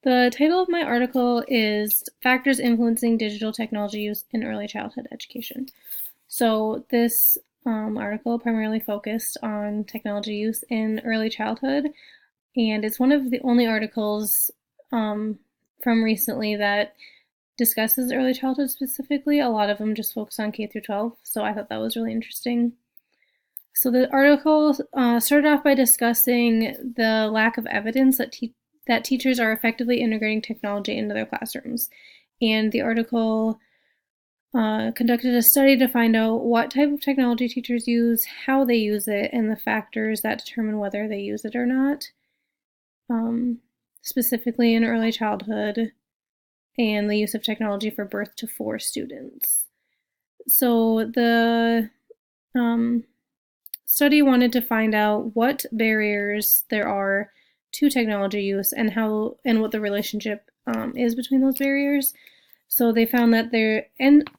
The title of my article is Factors Influencing Digital Technology Use in Early Childhood Education. So this article primarily focused on technology use in early childhood, and it's one of the only articles from recently that discusses early childhood specifically. A lot of them just focus on K through 12, so I thought that was really interesting. So the article started off by discussing the lack of evidence that teachers are effectively integrating technology into their classrooms. And the article conducted a study to find out what type of technology teachers use, how they use it, and the factors that determine whether they use it or not, specifically in early childhood, and the use of technology for birth to 4 students. So the study wanted to find out what barriers there are to technology use and what the relationship is between those barriers. So they found that the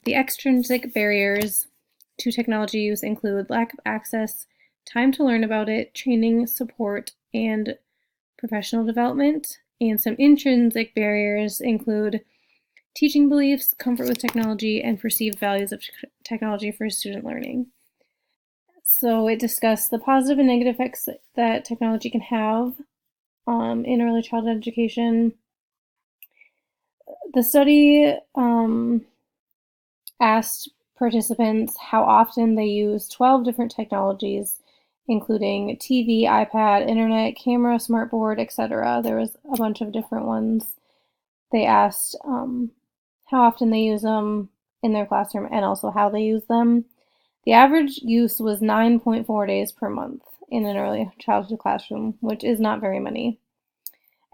extrinsic barriers to technology use include lack of access, time to learn about it, training, support, and professional development. And some intrinsic barriers include teaching beliefs, comfort with technology, and perceived values of technology for student learning. So it discussed the positive and negative effects that technology can have in early childhood education. The study asked participants how often they use 12 different technologies, including TV, iPad, internet, camera, smartboard, etc. There was a bunch of different ones. They asked how often they use them in their classroom and also how they use them. The average use was 9.4 days per month in an early childhood classroom, which is not very many.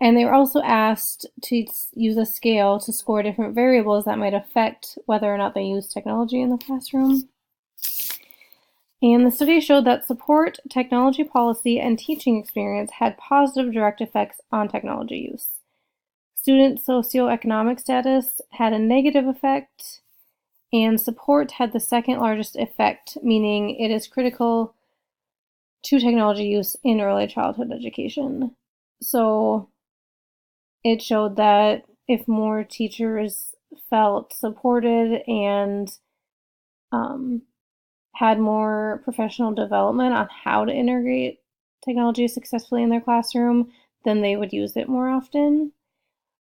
And they were also asked to use a scale to score different variables that might affect whether or not they use technology in the classroom. And the study showed that support, technology policy, and teaching experience had positive direct effects on technology use. Student socioeconomic status had a negative effect, and support had the second largest effect, meaning it is critical to technology use in early childhood education. So it showed that if more teachers felt supported and had more professional development on how to integrate technology successfully in their classroom, then they would use it more often.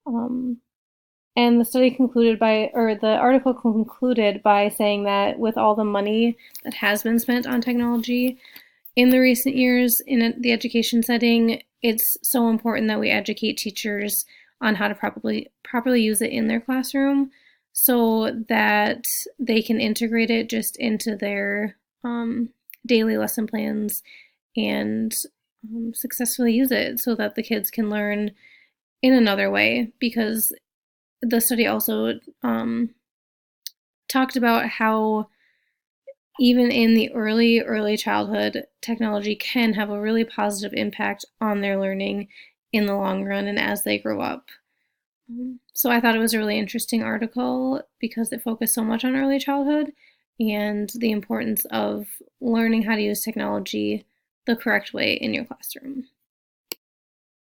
And the article concluded by saying that with all the money that has been spent on technology in the recent years in the education setting, it's so important that we educate teachers on how to properly use it in their classroom so that they can integrate it just into their daily lesson plans and successfully use it so that the kids can learn in another way, because the study also talked about how even in the early childhood, technology can have a really positive impact on their learning in the long run and as they grow up. So I thought it was a really interesting article because it focused so much on early childhood and the importance of learning how to use technology the correct way in your classroom.